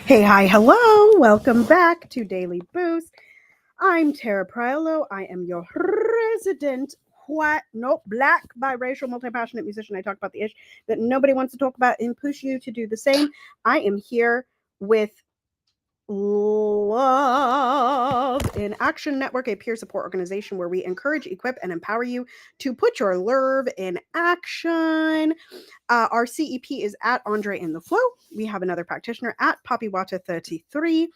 Hey, hi, hello. Welcome back to Daily Boost. I'm Tara Priolo. I am your resident black biracial multi-passionate musician. I talk about the ish that nobody wants to talk about and push you to do the same. I am here with Love in Action Network, a peer support organization where we encourage, equip, and empower you to put your love in action. Our CEP is at Andre in the Flow. We have another practitioner at PWYC 33.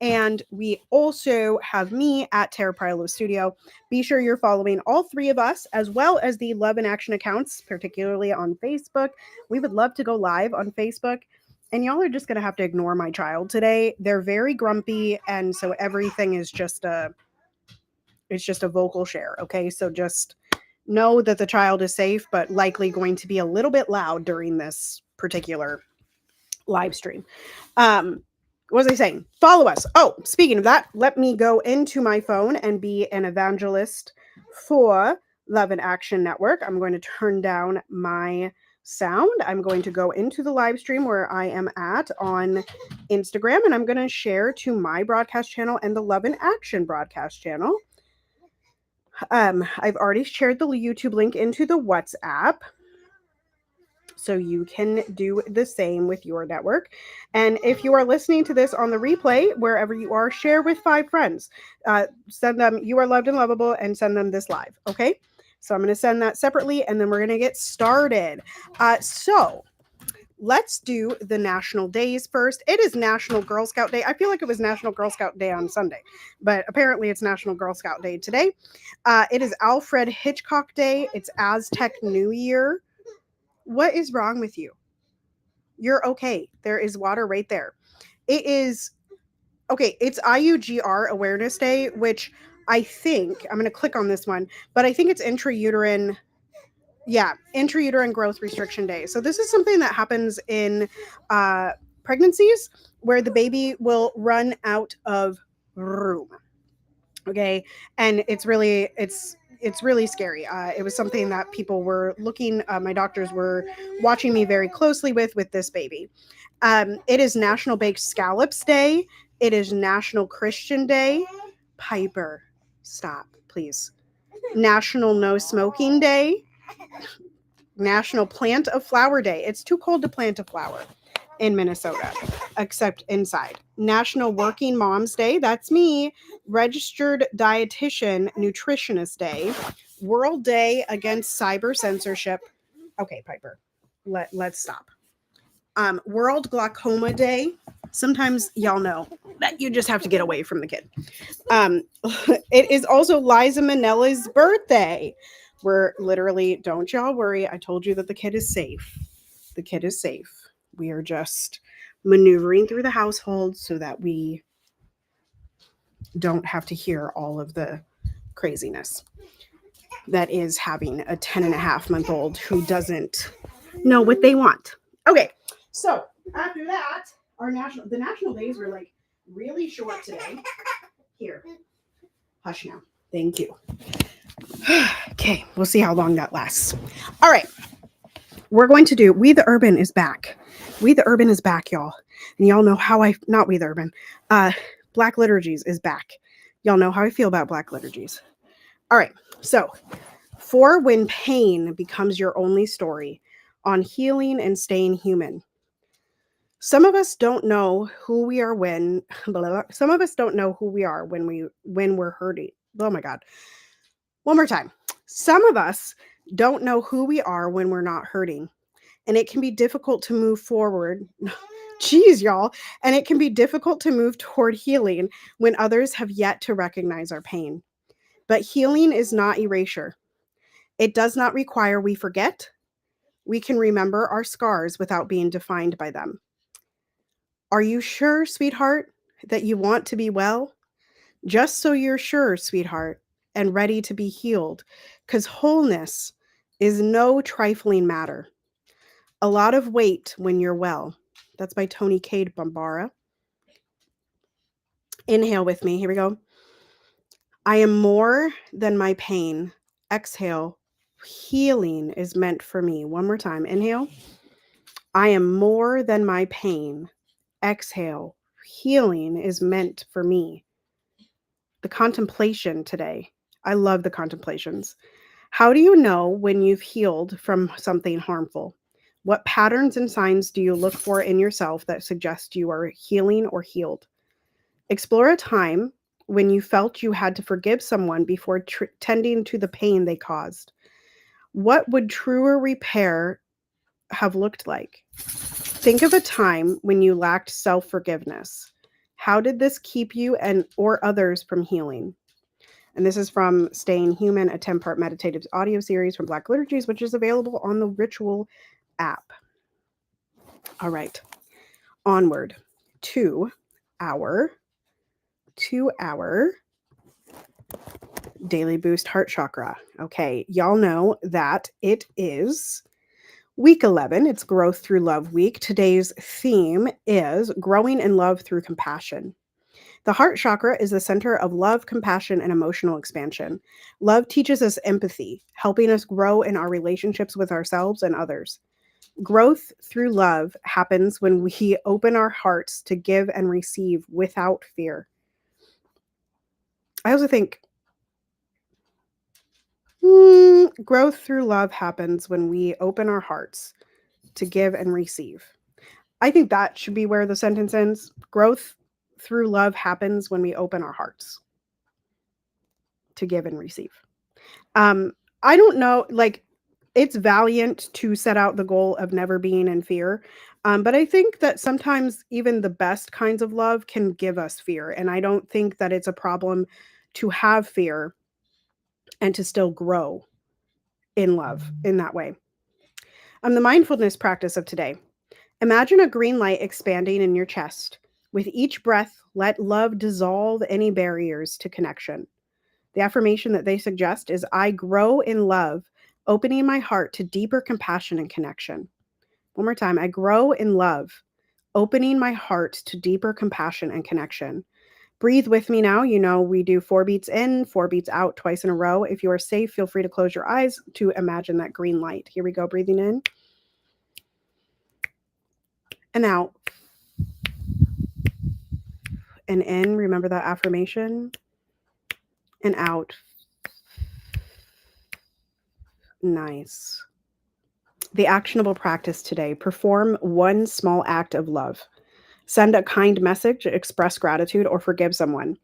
And we also have me at Tara Priolo Studio. Be sure you're following all three of us, as well as the Love in Action accounts, particularly on Facebook. We would love to go live on Facebook. And y'all are just going to have to ignore my child today. They're very grumpy. And so everything is just a vocal share. Okay. So just know that the child is safe, but likely going to be a little bit loud during this particular live stream. What was I saying? Follow us. Oh, speaking of that, let me go into my phone and be an evangelist for Love and Action Network. I'm going to turn down my sound. I'm going to go into the live stream where I am at on Instagram, and I'm going to share to my broadcast channel and the Love and Action broadcast channel. I've already shared the YouTube link into the WhatsApp, so you can do the same with your network. And if you are listening to this on the replay, wherever you are, share with 5 friends. Send them "You Are Loved and Lovable" and send them this live. Okay, so I'm going to send that separately, and then we're going to get started. So let's do the national days first. It is National Girl Scout Day. I feel like it was National Girl Scout Day on Sunday, but apparently it's National Girl Scout Day today. It is Alfred Hitchcock Day. It's Aztec New Year. What is wrong with you? You're okay. There is water right there. It is okay. It's IUGR Awareness Day, which I think I'm going to click on this one, but I think it's intrauterine growth restriction day. So this is something that happens in pregnancies where the baby will run out of room. Okay, and it's really scary. It was something that people were looking. My doctors were watching me very closely with this baby. It is National Baked Scallops Day. It is National Christian Day. Piper, stop, please. National No Smoking Day. National Plant a Flower Day. It's too cold to plant a flower in Minnesota, except inside. National Working Moms Day. That's me. Registered Dietitian Nutritionist Day. World Day Against Cyber Censorship. Okay, Piper, let's stop. World Glaucoma Day. Sometimes y'all know that you just have to get away from the kid. It is also Liza Minnelli's birthday. We're literally, don't y'all worry. I told you that the kid is safe. The kid is safe. We are just maneuvering through the household so that we don't have to hear all of the craziness that is having a 10-and-a-half-month-old who doesn't know what they want. Okay, so after that, the national days were like really short today. Here, hush now. Thank you. Okay, we'll see how long that lasts. All right, we're going to do We the Urban is back. We the Urban is back, y'all. And y'all know how not We the Urban. Black Liturgies is back. Y'all know how I feel about Black Liturgies. All right, so for when pain becomes your only story, on healing and staying human. Some of us don't know who we are when some of us don't know who we are when we're hurting. Oh my God. One more time. Some of us don't know who we are when we're not hurting. And it can be difficult to move forward. Jeez, y'all. And it can be difficult to move toward healing when others have yet to recognize our pain. But healing is not erasure. It does not require we forget. We can remember our scars without being defined by them. Are you sure, sweetheart, that you want to be well? Just so you're sure, sweetheart, and ready to be healed, because wholeness is no trifling matter. A lot of weight when you're well. That's by Tony Cade Bambara. Inhale with me. Here we go. I am more than my pain. Exhale. Healing is meant for me. One more time. Inhale. I am more than my pain. Exhale. healing is meant for me. The contemplation today. I love the contemplations. How do you know when you've healed from something harmful? What patterns and signs do you look for in yourself that suggest you are healing or healed? Explore a time when you felt you had to forgive someone before tending to the pain they caused. What would truer repair have looked like? Think of a time when you lacked self-forgiveness. How did this keep you and or others from healing? And this is from Staying Human, a 10-part meditative audio series from Black Liturgies, which is available on the Ritual app. All right, onward to our Daily Boost Heart Chakra. Okay, y'all know that it is week 11. It's Growth Through Love Week. Today's theme is Growing in Love Through Compassion. The heart chakra is the center of love, compassion, and emotional expansion. Love teaches us empathy, helping us grow in our relationships with ourselves and others. Growth through love happens when we open our hearts to give and receive without fear. I also think growth through love happens when we open our hearts to give and receive. I think that should be where the sentence ends. Growth through love happens when we open our hearts to give and receive. I don't know, like, it's valiant to set out the goal of never being in fear. But I think that sometimes even the best kinds of love can give us fear. And I don't think that it's a problem to have fear and to still grow in love in that way. The mindfulness practice of today. Imagine a green light expanding in your chest. With each breath, let love dissolve any barriers to connection. The affirmation that they suggest is, I grow in love, opening my heart to deeper compassion and connection. One more time. I grow in love, opening my heart to deeper compassion and connection. Breathe with me now. You know, we do 4 beats in, 4 beats out twice in a row. If you are safe, feel free to close your eyes to imagine that green light. Here we go. Breathing in and out. And in, remember that affirmation. And out. Nice. The actionable practice today. Perform one small act of love. Send a kind message, express gratitude, or forgive someone.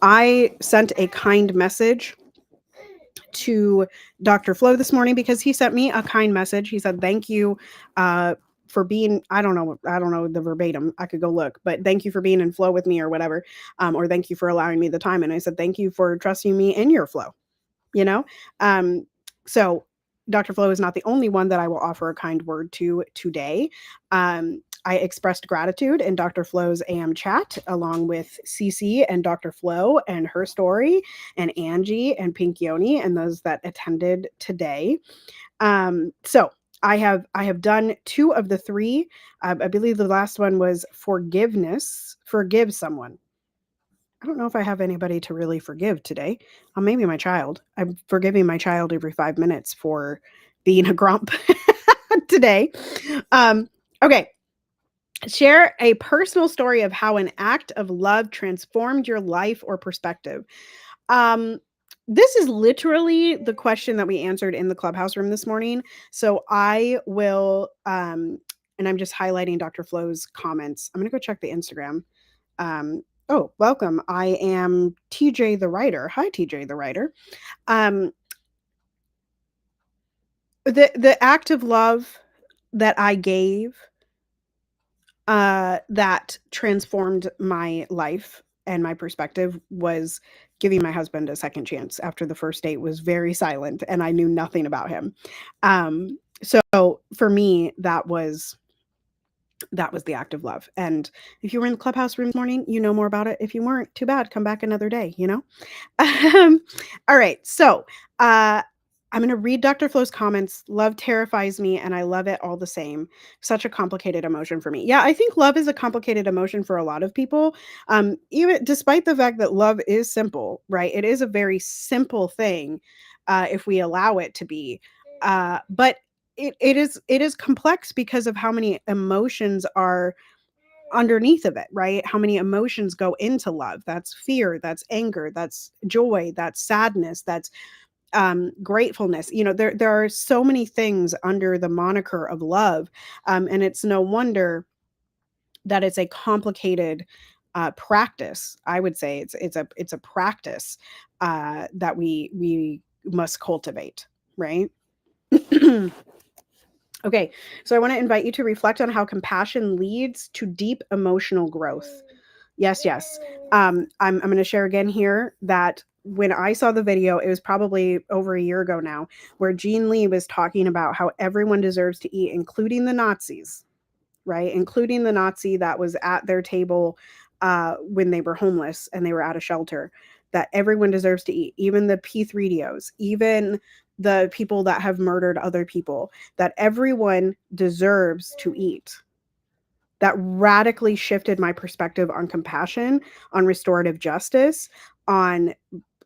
I sent a kind message to Dr. Flo this morning because he sent me a kind message. He said, thank you for being, I don't know the verbatim. I could go look, but thank you for being in flow with me or whatever. Or thank you for allowing me the time. And I said, thank you for trusting me in your flow, you know? So Dr. Flo is not the only one that I will offer a kind word to today. I expressed gratitude in Dr. Flo's AM chat, along with Cece and Dr. Flo and her story, and Angie and Pink Yoni and those that attended today. So I have done 2 of the 3. I believe the last one was forgiveness. Forgive someone. I don't know if I have anybody to really forgive today. Maybe my child. I'm forgiving my child every 5 minutes for being a grump today. Okay. Share a personal story of how an act of love transformed your life or perspective. This is literally the question that we answered in the Clubhouse room this morning. So I will, and I'm just highlighting Dr. Flo's comments. I'm going to go check the Instagram. Oh, welcome. I am TJ the writer. Hi, TJ the writer. The act of love that I gave that transformed my life and my perspective was giving my husband a second chance after the first date was very silent and I knew nothing about him. So for me, that was the act of love. And if you were in the Clubhouse room this morning, you know more about it. If you weren't, too bad. Come back another day, you know? All right. So I'm going to read Dr. Flo's comments. Love terrifies me, and I love it all the same. Such a complicated emotion for me. Yeah, I think love is a complicated emotion for a lot of people. Even despite the fact that love is simple, right? It is a very simple thing if we allow it to be. But it is complex because of how many emotions are underneath of it, right? How many emotions go into love? That's fear, that's anger, that's joy, that's sadness, that's gratefulness. There are so many things under the moniker of love, and it's no wonder that it's a complicated practice. I would say it's a practice that we must cultivate, right? Okay, so I want to invite you to reflect on how compassion leads to deep emotional growth. Yes, yes. I'm going to share again here that when I saw the video, it was probably over a year ago now, where Jean Lee was talking about how everyone deserves to eat, including the Nazis, right? Including the Nazi that was at their table when they were homeless and they were out of shelter, that everyone deserves to eat, even the P3DOs, even the people that have murdered other people, that everyone deserves to eat. That radically shifted my perspective on compassion, on restorative justice, on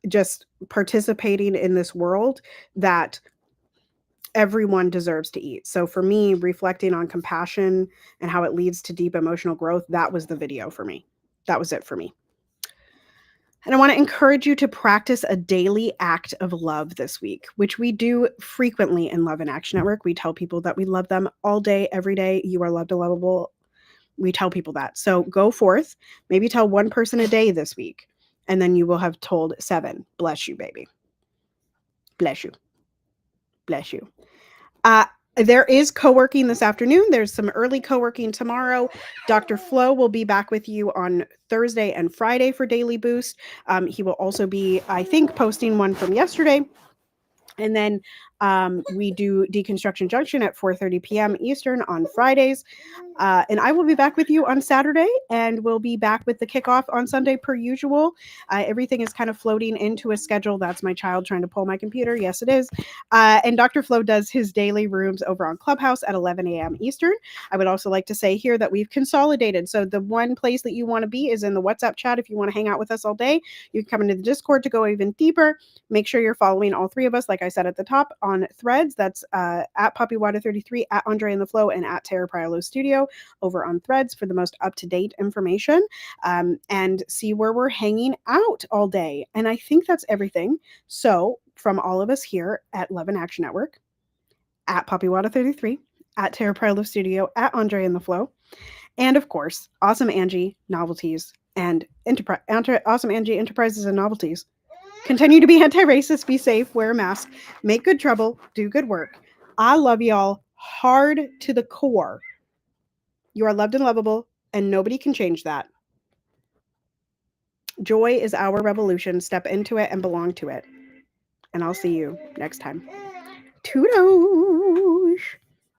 just participating in this world that everyone deserves to eat. So for me, reflecting on compassion and how it leads to deep emotional growth, that was the video for me. That was it for me. And I want to encourage you to practice a daily act of love this week, which we do frequently in Love and Action Network. We tell people that we love them all day, every day. You are loved and lovable. We tell people that. So go forth, maybe tell one person a day this week, and then you will have told 7. Bless you, baby. Bless you. Bless you. There is co-working this afternoon. There's some early co-working tomorrow. Dr. Flo will be back with you on Thursday and Friday for Daily Boost. He will also be, I think, posting one from yesterday. And then we do Deconstruction Junction at 4:30 p.m. Eastern on Fridays. And I will be back with you on Saturday, and we'll be back with the kickoff on Sunday per usual. Everything is kind of floating into a schedule. That's my child trying to pull my computer. Yes, it is. And Dr. Flo does his daily rooms over on Clubhouse at 11 a.m. Eastern. I would also like to say here that we've consolidated. So the one place that you want to be is in the WhatsApp chat. If you want to hang out with us all day, you can come into the Discord to go even deeper. Make sure you're following all three of us, like I said at the top, on Threads. That's at PoppyWater33, at Andre in the Flow, and at Tara Priolo Studio over on Threads for the most up-to-date information, and see where we're hanging out all day. And I think that's everything. So from all of us here at Love and Action Network, at PoppyWater33, at Tara Priolo Studio, at Andre in the Flow, and of course, Awesome Angie Novelties and Awesome Angie Enterprises and Novelties. Continue to be anti-racist, be safe, wear a mask, make good trouble, do good work. I love y'all hard to the core. You are loved and lovable, and nobody can change that. Joy is our revolution. Step into it and belong to it. And I'll see you next time. Toodles!